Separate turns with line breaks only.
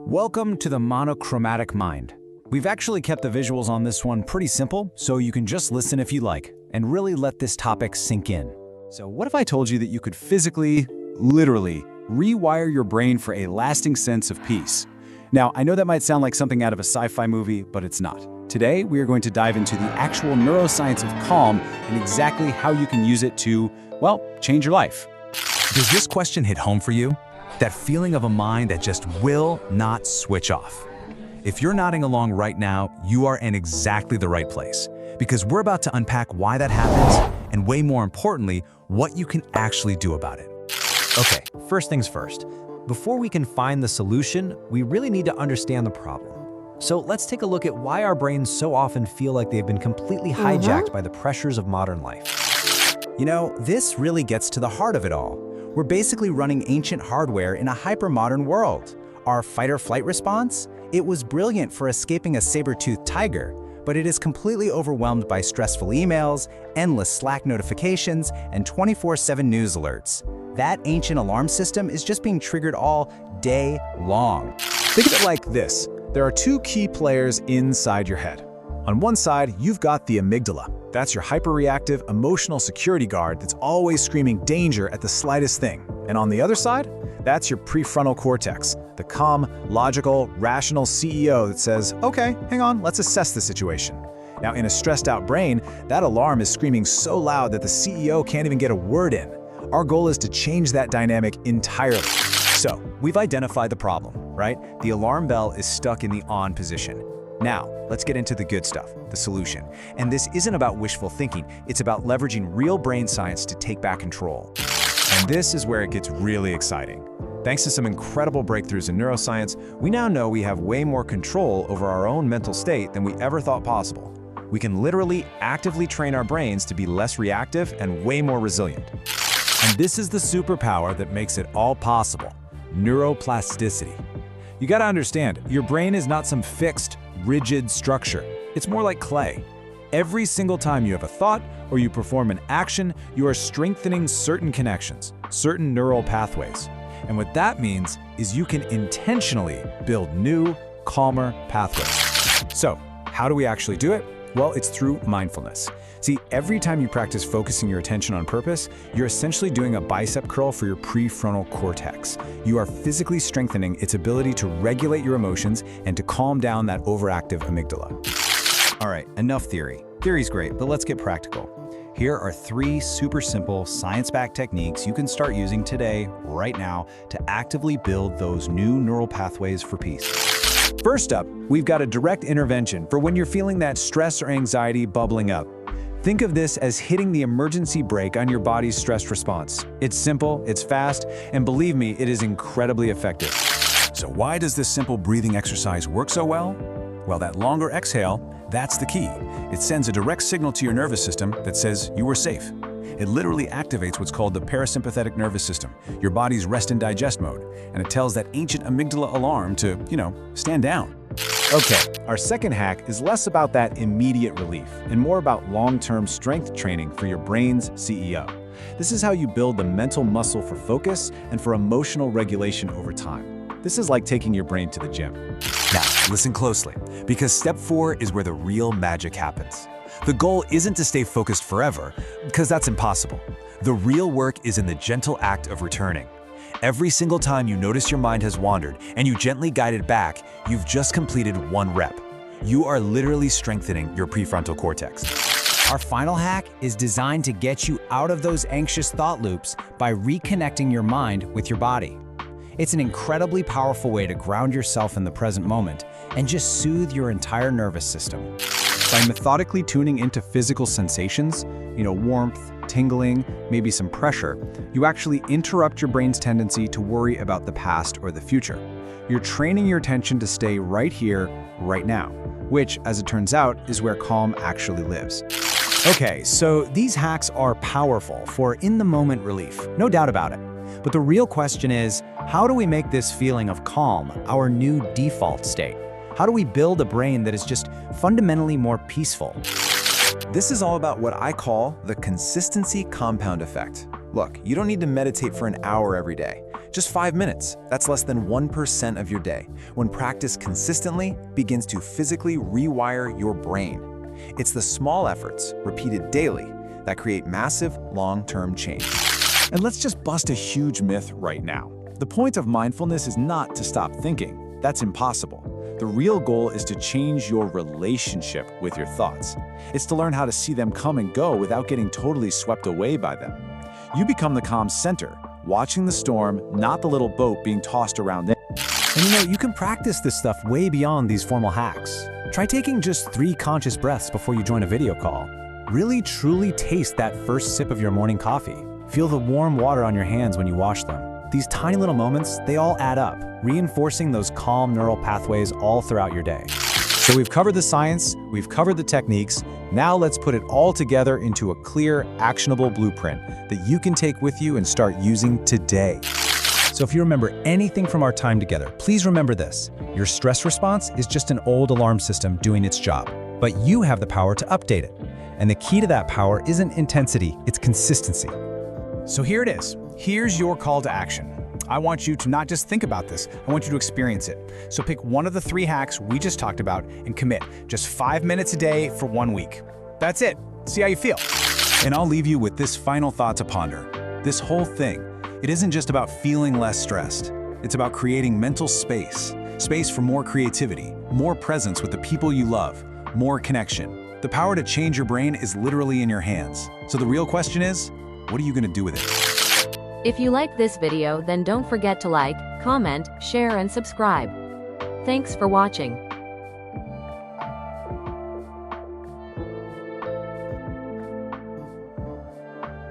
Welcome to the Monochromatic Mind. We've actually kept the visuals on this one pretty simple, so you can just listen if you like, and really let this topic sink in. So what if I told you that you could physically, literally, rewire your brain for a lasting sense of peace? Now, I know that might sound like something out of a sci-fi movie, but it's not. Today, we are going to dive into the actual neuroscience of calm and exactly how you can use it to, well, change your life. Does this question hit home for you? That feeling of a mind that just will not switch off. If you're nodding along right now, you are in exactly the right place, because we're about to unpack why that happens, and way more importantly, what you can actually do about it.
Okay, first things first. Before we can find the solution, we really need to understand the problem. So let's take a look at why our brains so often feel like they've been completely hijacked by the pressures of modern life.
You know, this really gets to the heart of it all. We're basically running ancient hardware in a hyper-modern world. Our fight-or-flight response? It was brilliant for escaping a saber-toothed tiger, but it is completely overwhelmed by stressful emails, endless Slack notifications, and 24/7 news alerts. That ancient alarm system is just being triggered all day long. Think of it like this. There are two key players inside your head. On one side, you've got the amygdala. That's your hyper-reactive, emotional security guard that's always screaming danger at the slightest thing. And on the other side, that's your prefrontal cortex, the calm, logical, rational CEO that says, okay, hang on, let's assess the situation. Now, in a stressed-out brain, that alarm is screaming so loud that the CEO can't even get a word in. Our goal is to change that dynamic entirely. So, we've identified the problem, right? The alarm bell is stuck in the on position. Now, let's get into the good stuff, the solution. And this isn't about wishful thinking, it's about leveraging real brain science to take back control. And this is where it gets really exciting. Thanks to some incredible breakthroughs in neuroscience, we now know we have way more control over our own mental state than we ever thought possible. We can literally actively train our brains to be less reactive and way more resilient. And this is the superpower that makes it all possible: neuroplasticity. You gotta understand, your brain is not some fixed, rigid structure. It's more like clay. Every single time you have a thought or you perform an action, you are strengthening certain connections, certain neural pathways. And what that means is you can intentionally build new, calmer pathways. So, how do we actually do it? Well, it's through mindfulness. See, every time you practice focusing your attention on purpose, you're essentially doing a bicep curl for your prefrontal cortex. You are physically strengthening its ability to regulate your emotions and to calm down that overactive amygdala.
All right, enough theory. Theory's great, but let's get practical. Here are 3 super simple, science-backed techniques you can start using today, right now, to actively build those new neural pathways for peace.
First up, we've got a direct intervention for when you're feeling that stress or anxiety bubbling up. Think of this as hitting the emergency brake on your body's stress response. It's simple, it's fast, and believe me, it is incredibly effective. So why does this simple breathing exercise work so well? Well, that longer exhale, that's the key. It sends a direct signal to your nervous system that says you are safe. It literally activates what's called the parasympathetic nervous system, your body's rest and digest mode, and it tells that ancient amygdala alarm to, stand down. Okay, our second hack is less about that immediate relief and more about long-term strength training for your brain's CEO. This is how you build the mental muscle for focus and for emotional regulation over time. This is like taking your brain to the gym.
Now, listen closely, because step 4 is where the real magic happens. The goal isn't to stay focused forever, because that's impossible. The real work is in the gentle act of returning. Every single time you notice your mind has wandered and you gently guide it back, you've just completed 1 rep. You are literally strengthening your prefrontal cortex.
Our final hack is designed to get you out of those anxious thought loops by reconnecting your mind with your body. It's an incredibly powerful way to ground yourself in the present moment and just soothe your entire nervous system. By methodically tuning into physical sensations, warmth, tingling, maybe some pressure, you actually interrupt your brain's tendency to worry about the past or the future. You're training your attention to stay right here, right now, which, as it turns out, is where calm actually lives. Okay, so these hacks are powerful for in-the-moment relief, no doubt about it. But the real question is, how do we make this feeling of calm our new default state? How do we build a brain that is just fundamentally more peaceful?
This is all about what I call the consistency compound effect. Look, you don't need to meditate for an hour every day. Just 5 minutes. That's less than 1% of your day, when practice consistently begins to physically rewire your brain. It's the small efforts, repeated daily, that create massive, long-term change. And let's just bust a huge myth right now. The point of mindfulness is not to stop thinking. That's impossible. The real goal is to change your relationship with your thoughts. It's to learn how to see them come and go without getting totally swept away by them. You become the calm center, watching the storm, not the little boat being tossed around it.
And you can practice this stuff way beyond these formal hacks. Try taking just 3 conscious breaths before you join a video call. Really truly taste that first sip of your morning coffee. Feel the warm water on your hands when you wash them. These tiny little moments, they all add up, reinforcing those calm neural pathways all throughout your day. So we've covered the science, we've covered the techniques. Now let's put it all together into a clear, actionable blueprint that you can take with you and start using today. So if you remember anything from our time together, please remember this. Your stress response is just an old alarm system doing its job, but you have the power to update it. And the key to that power isn't intensity, it's consistency.
So here it is. Here's your call to action. I want you to not just think about this, I want you to experience it. So pick one of the 3 hacks we just talked about and commit just 5 minutes a day for 1 week. That's it. See how you feel.
And I'll leave you with this final thought to ponder. This whole thing, it isn't just about feeling less stressed. It's about creating mental space. Space for more creativity, more presence with the people you love, more connection. The power to change your brain is literally in your hands. So the real question is, what are you going to do with it?
If you liked this video, then don't forget to like, comment, share and subscribe. Thanks for watching.